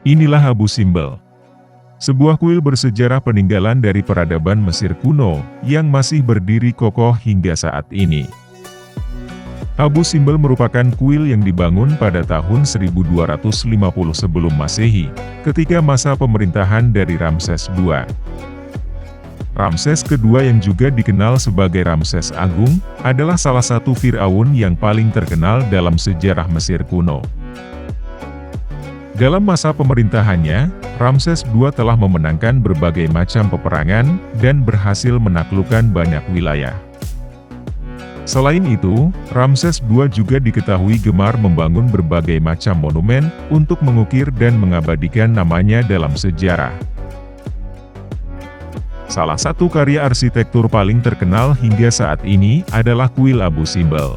Inilah Abu Simbel, sebuah kuil bersejarah peninggalan dari peradaban Mesir kuno, yang masih berdiri kokoh hingga saat ini. Abu Simbel merupakan kuil yang dibangun pada tahun 1250 sebelum Masehi, ketika masa pemerintahan dari Ramses II. Ramses kedua yang juga dikenal sebagai Ramses Agung, adalah salah satu Firaun yang paling terkenal dalam sejarah Mesir kuno. Dalam masa pemerintahannya, Ramses II telah memenangkan berbagai macam peperangan, dan berhasil menaklukkan banyak wilayah. Selain itu, Ramses II juga diketahui gemar membangun berbagai macam monumen, untuk mengukir dan mengabadikan namanya dalam sejarah. Salah satu karya arsitektur paling terkenal hingga saat ini, adalah Kuil Abu Simbel.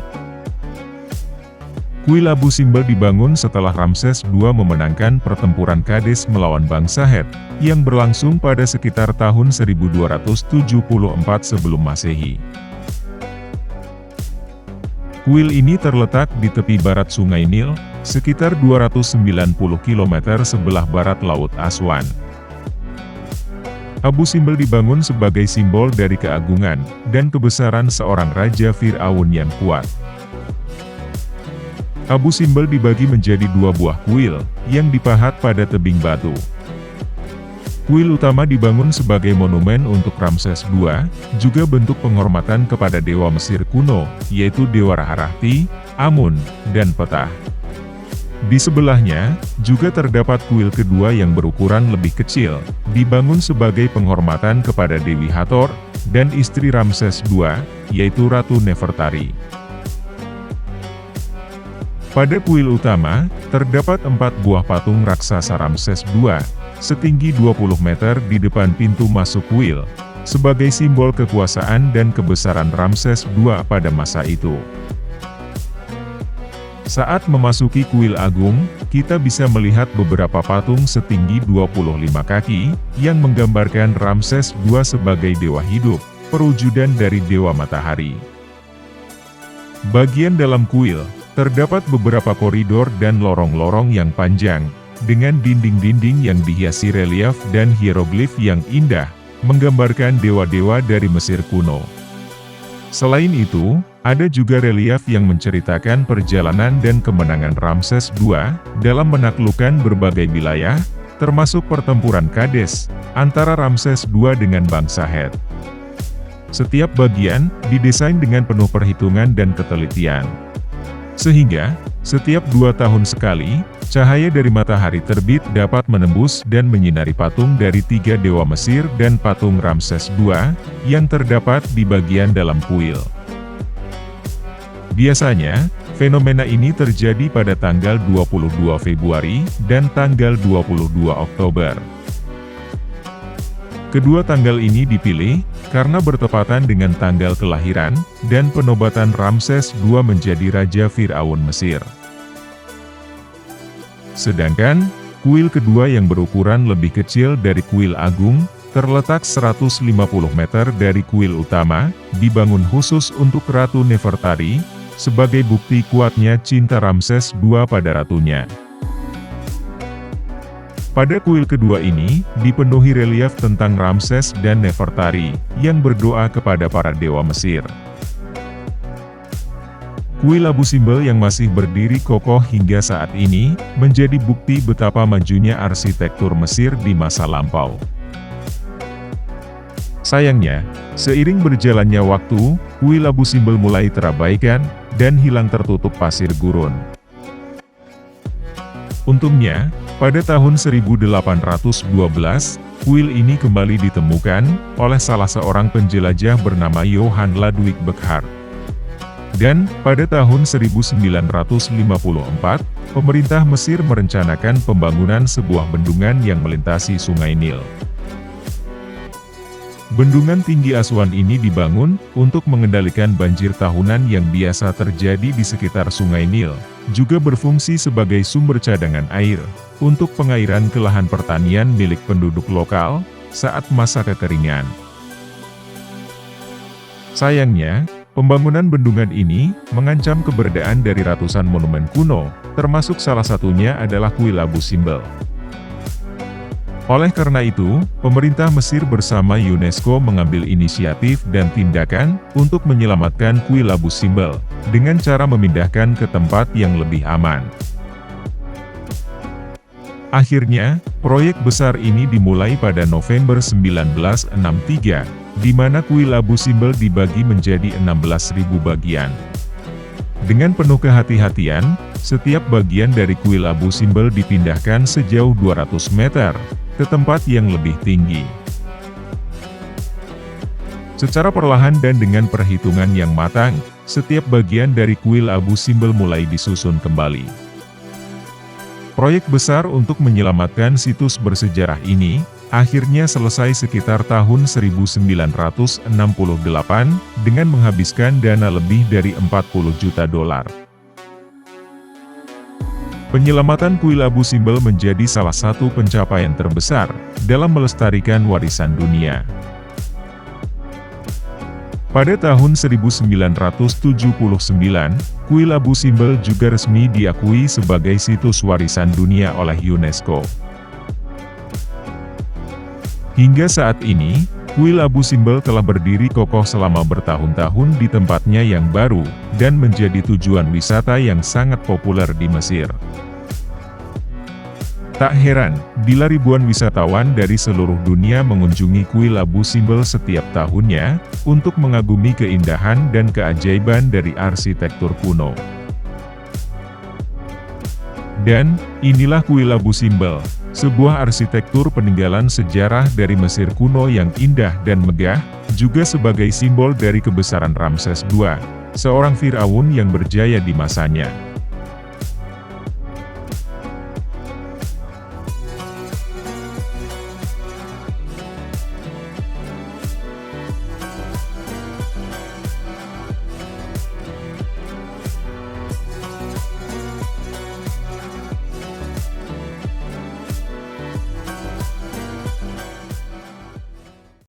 Kuil Abu Simbel dibangun setelah Ramses II memenangkan pertempuran Kades melawan bangsa Het, yang berlangsung pada sekitar tahun 1274 sebelum Masehi. Kuil ini terletak di tepi barat Sungai Nil, sekitar 290 km sebelah barat Laut Aswan. Abu Simbel dibangun sebagai simbol dari keagungan dan kebesaran seorang raja Firaun yang kuat. Abu Simbel dibagi menjadi dua buah kuil, yang dipahat pada tebing batu. Kuil utama dibangun sebagai monumen untuk Ramses II, juga bentuk penghormatan kepada dewa Mesir kuno, yaitu Dewa Raharahti, Amun, dan Ptah. Di sebelahnya, juga terdapat kuil kedua yang berukuran lebih kecil, dibangun sebagai penghormatan kepada Dewi Hathor, dan istri Ramses II, yaitu Ratu Nefertari. Pada kuil utama, terdapat 4 buah patung raksasa Ramses II, setinggi 20 meter di depan pintu masuk kuil, sebagai simbol kekuasaan dan kebesaran Ramses II pada masa itu. Saat memasuki kuil agung, kita bisa melihat beberapa patung setinggi 25 kaki, yang menggambarkan Ramses II sebagai dewa hidup, perwujudan dari dewa matahari. Bagian dalam kuil, terdapat beberapa koridor dan lorong-lorong yang panjang, dengan dinding-dinding yang dihiasi relief dan hieroglif yang indah, menggambarkan dewa-dewa dari Mesir kuno. Selain itu, ada juga relief yang menceritakan perjalanan dan kemenangan Ramses II, dalam menaklukkan berbagai wilayah, termasuk pertempuran Kades, antara Ramses II dengan bangsa Het. Setiap bagian, didesain dengan penuh perhitungan dan ketelitian. Sehingga, setiap 2 tahun sekali, cahaya dari matahari terbit dapat menembus dan menyinari patung dari 3 dewa Mesir dan patung Ramses II, yang terdapat di bagian dalam kuil. Biasanya, fenomena ini terjadi pada tanggal 22 Februari, dan tanggal 22 Oktober. Kedua tanggal ini dipilih, karena bertepatan dengan tanggal kelahiran, dan penobatan Ramses II menjadi Raja Firaun Mesir. Sedangkan, kuil kedua yang berukuran lebih kecil dari kuil agung, terletak 150 meter dari kuil utama, dibangun khusus untuk Ratu Nefertari, sebagai bukti kuatnya cinta Ramses II pada ratunya. Pada kuil kedua ini, dipenuhi relief tentang Ramses dan Nefertari, yang berdoa kepada para dewa Mesir. Kuil Abu Simbel yang masih berdiri kokoh hingga saat ini, menjadi bukti betapa majunya arsitektur Mesir di masa lampau. Sayangnya, seiring berjalannya waktu, kuil Abu Simbel mulai terabaikan, dan hilang tertutup pasir gurun. Untungnya, pada tahun 1812, kuil ini kembali ditemukan, oleh salah seorang penjelajah bernama Johann Ludwig Burckhardt. Dan, pada tahun 1954, pemerintah Mesir merencanakan pembangunan sebuah bendungan yang melintasi Sungai Nil. Bendungan tinggi Aswan ini dibangun, untuk mengendalikan banjir tahunan yang biasa terjadi di sekitar Sungai Nil, juga berfungsi sebagai sumber cadangan air, untuk pengairan ke lahan pertanian milik penduduk lokal, saat masa kekeringan. Sayangnya, pembangunan bendungan ini, mengancam keberadaan dari ratusan monumen kuno, termasuk salah satunya adalah Kuil Abu Simbel. Oleh karena itu, pemerintah Mesir bersama UNESCO mengambil inisiatif dan tindakan untuk menyelamatkan kuil Abu Simbel, dengan cara memindahkan ke tempat yang lebih aman. Akhirnya, proyek besar ini dimulai pada November 1963, di mana kuil Abu Simbel dibagi menjadi 16.000 bagian. Dengan penuh kehati-hatian, setiap bagian dari kuil Abu Simbel dipindahkan sejauh 200 meter, ke tempat yang lebih tinggi. Secara perlahan dan dengan perhitungan yang matang, setiap bagian dari kuil Abu Simbel mulai disusun kembali. Proyek besar untuk menyelamatkan situs bersejarah ini, akhirnya selesai sekitar tahun 1968, dengan menghabiskan dana lebih dari 40 juta dolar. Penyelamatan kuil Abu Simbel menjadi salah satu pencapaian terbesar, dalam melestarikan warisan dunia. Pada tahun 1979, kuil Abu Simbel juga resmi diakui sebagai situs warisan dunia oleh UNESCO. Hingga saat ini, kuil Abu Simbel telah berdiri kokoh selama bertahun-tahun di tempatnya yang baru, dan menjadi tujuan wisata yang sangat populer di Mesir. Tak heran, bila ribuan wisatawan dari seluruh dunia mengunjungi kuil Abu Simbel setiap tahunnya, untuk mengagumi keindahan dan keajaiban dari arsitektur kuno. Dan, inilah kuil Abu Simbel, sebuah arsitektur peninggalan sejarah dari Mesir kuno yang indah dan megah, juga sebagai simbol dari kebesaran Ramses II, seorang Firaun yang berjaya di masanya.